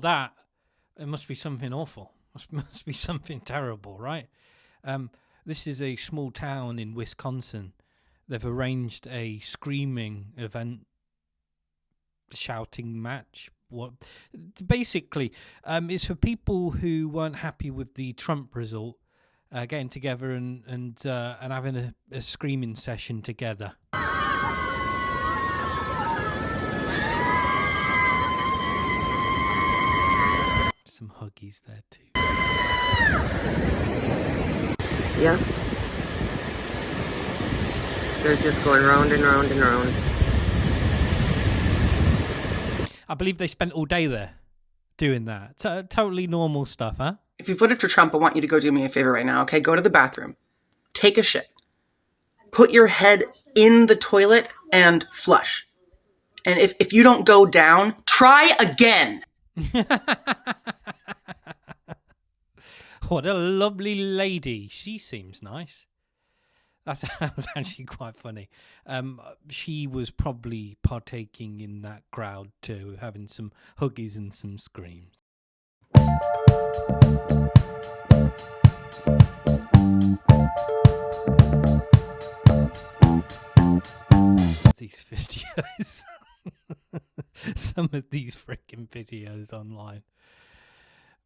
that, it must be something awful. Must be something terrible, right? This is a small town in Wisconsin. They've arranged a screaming event, shouting match. What? Basically, it's for people who weren't happy with the Trump result, getting together and having a screaming session together. Some huggies there too. Yeah. They're just going round and round and round. I believe they spent all day there doing that. Totally normal stuff, huh? If you voted for Trump, I want you to go do me a favor right now, okay? Go to the bathroom. Take a shit. Put your head in the toilet and flush. And if you don't go down, try again. What a lovely lady. She seems nice. That's actually quite funny. She was probably partaking in that crowd too, having some huggies and some screams. These videos. Some of these freaking videos online.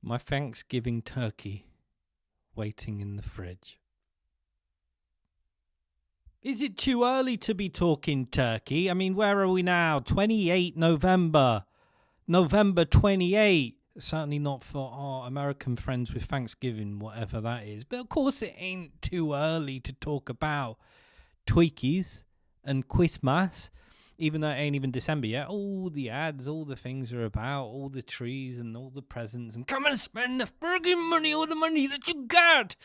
My Thanksgiving turkey waiting in the fridge. Is it too early to be talking turkey? I mean, where are we now? 28 November. November 28. Certainly not for our American friends with Thanksgiving, whatever that is. But of course it ain't too early to talk about Twinkies and Christmas. Even though it ain't even December yet, all the ads, all the things are about, all the trees and all the presents, and come and spend the friggin' money, all the money that you got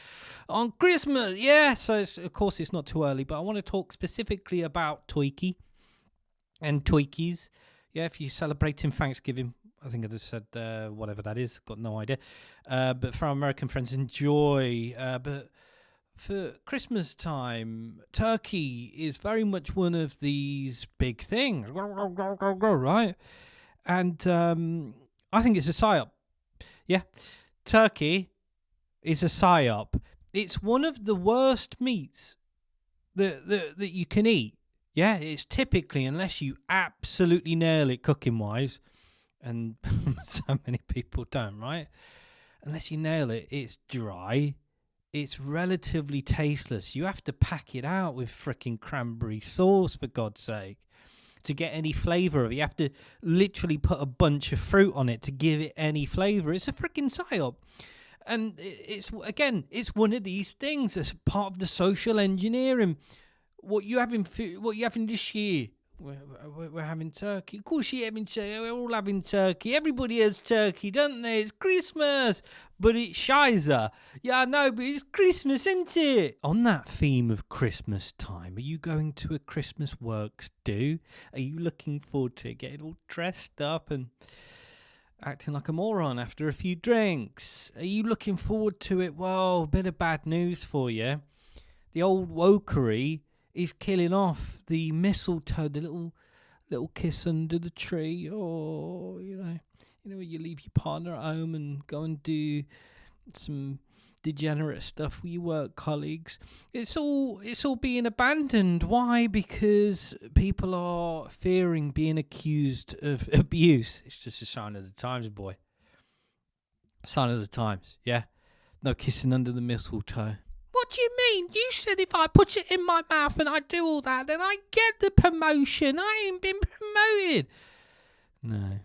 on Christmas. Yeah, so of course it's not too early, but I want to talk specifically about Twinkie and Twinkies. Yeah, if you're celebrating Thanksgiving, I think I just said whatever that is, got no idea. But for our American friends, enjoy. But for Christmas time, turkey is very much one of these big things, right? And I think it's a psyop. Yeah, turkey is a psyop. It's one of the worst meats that you can eat. Yeah, it's typically, unless you absolutely nail it cooking-wise, and so many people don't, right? Unless you nail it, it's dry. It's relatively tasteless. You have to pack it out with frickin' cranberry sauce, for God's sake, to get any flavour of it. You have to literally put a bunch of fruit on it to give it any flavour. It's a frickin' psyop. And it's one of these things as part of the social engineering. What you having this year? We're having turkey. Of course you're having turkey. We're all having turkey. Everybody has turkey, don't they? It's Christmas. But it's Shizer. Yeah, I know, but it's Christmas, isn't it? On that theme of Christmas time, are you going to a Christmas works do? Are you looking forward to it, getting all dressed up and acting like a moron after a few drinks? Are you looking forward to it? Well, a bit of bad news for you. The old wokery is killing off the mistletoe, the little kiss under the tree. Oh, you know, where you leave your partner at home and go and do some degenerate stuff with your work colleagues. It's all being abandoned. Why? Because people are fearing being accused of abuse. It's just a sign of the times, boy. Sign of the times, yeah? No kissing under the mistletoe. What do you mean? You said if I put it in my mouth and I do all that, then I get the promotion. I ain't been promoted. No. I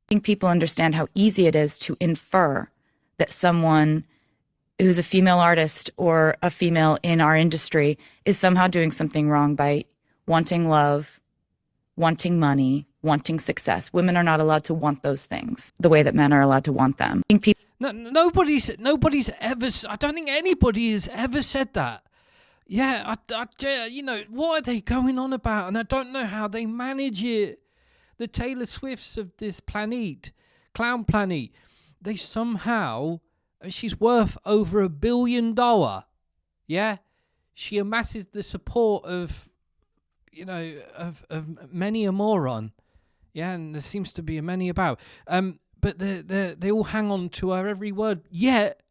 think people understand how easy it is to infer that someone who's a female artist or a female in our industry is somehow doing something wrong by wanting love, wanting money, wanting success. Women are not allowed to want those things the way that men are allowed to want them. I think people No, nobody's ever. I don't think anybody has ever said that. Yeah, what are they going on about? And I don't know how they manage it. The Taylor Swifts of this clown planet, they somehow, she's worth over $1 billion. Yeah, she amasses the support of many a moron. Yeah, and there seems to be many about. but they all hang on to her every word. Yet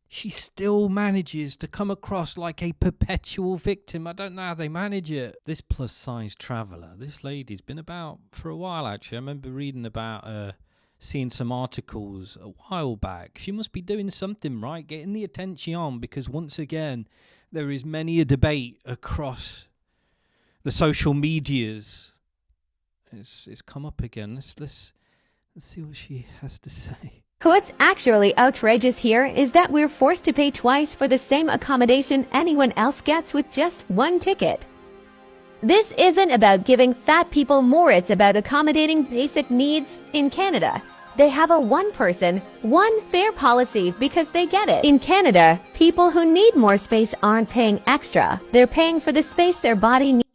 she still manages to come across like a perpetual victim. I don't know how they manage it. This plus-size traveller, this lady's been about for a while, actually. I remember reading about seeing some articles a while back. She must be doing something right, getting the attention on, because once again, there is many a debate across the social medias. It's come up again. Let's see what she has to say. What's actually outrageous here is that we're forced to pay twice for the same accommodation anyone else gets with just one ticket. This isn't about giving fat people more, it's about accommodating basic needs. In Canada, they have a one-person, one-fare policy because they get it. In Canada, people who need more space aren't paying extra. They're paying for the space their body needs.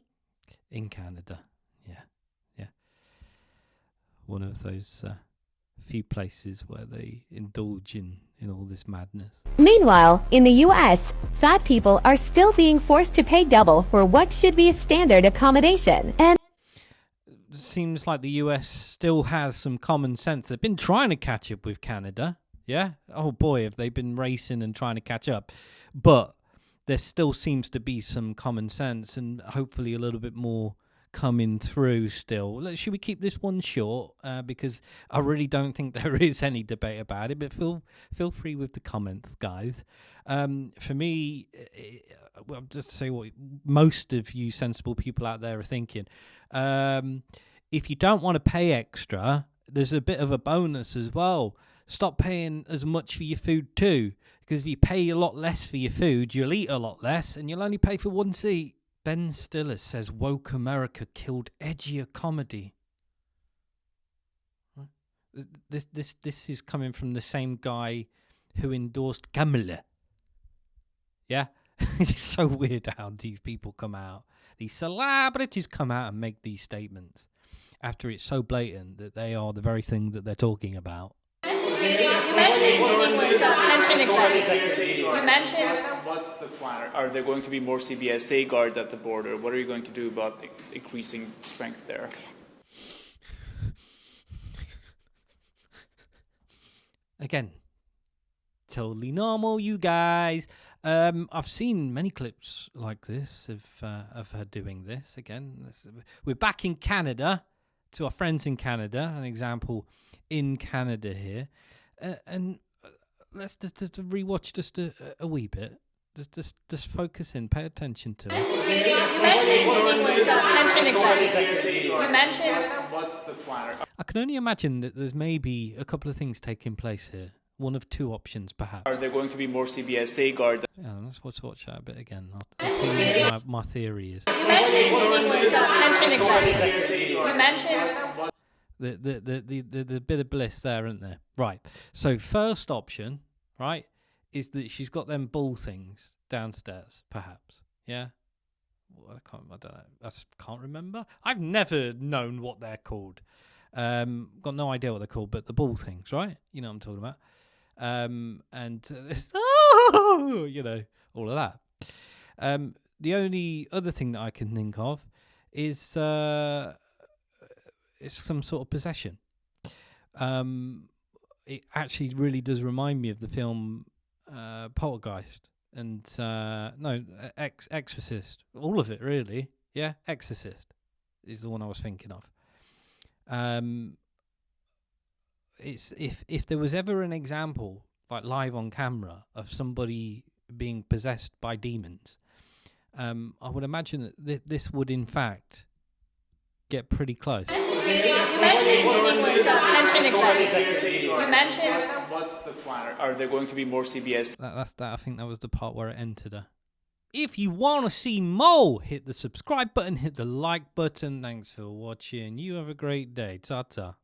In Canada, yeah. One of those few places where they indulge in all this madness. Meanwhile, in the US, fat people are still being forced to pay double for what should be a standard accommodation. And Seems like the US still has some common sense. They've been trying to catch up with Canada. Yeah? Oh boy, have they been racing and trying to catch up. But there still seems to be some common sense and hopefully a little bit more coming through still. Should we keep this one short? Because I really don't think there is any debate about it, but feel free with the comments, guys. For me, well, just to say what most of you sensible people out there are thinking. If you don't want to pay extra, there's a bit of a bonus as well. Stop paying as much for your food too, because if you pay a lot less for your food, you'll eat a lot less and you'll only pay for one seat. Ben Stiller says woke America killed edgier comedy. This is coming from the same guy who endorsed Kamala. Yeah? It's so weird how these people come out. These celebrities come out and make these statements after it's so blatant that they are the very thing that they're talking about. What's the plan? Are there going to be more CBSA guards at the border? What are you going to do about increasing strength there? Again, totally normal, you guys. I've seen many clips like this of her doing this. Again, we're back in Canada, to our friends in Canada, an example in Canada here. And let's just rewatch just a wee bit. Just focus in, pay attention to it. What's the plan? I can only imagine that there's maybe a couple of things taking place here. One of two options, perhaps. Are there going to be more CBSA guards? Yeah, let's watch that a bit again. I'll tell you what my theory is. The bit of bliss there, isn't there? Right. So first option, right, is that she's got them bull things downstairs, perhaps. Yeah. Well, I don't know. I can't remember. I've never known what they're called. Got no idea what they're called, but the bull things, right? You know what I'm talking about. And this, you know, all of that. The only other thing that I can think of is some sort of possession. It actually really does remind me of the film Poltergeist and Exorcist. All of it, really. Yeah, Exorcist is the one I was thinking of. It's if there was ever an example, like live on camera, of somebody being possessed by demons, I would imagine that this would in fact get pretty close. What's the plan? Are there going to be more CBS? That's that. I think that was the part where it entered her. If you want to see more, hit the subscribe button, hit the like button. Thanks for watching. You have a great day. Ta-ta.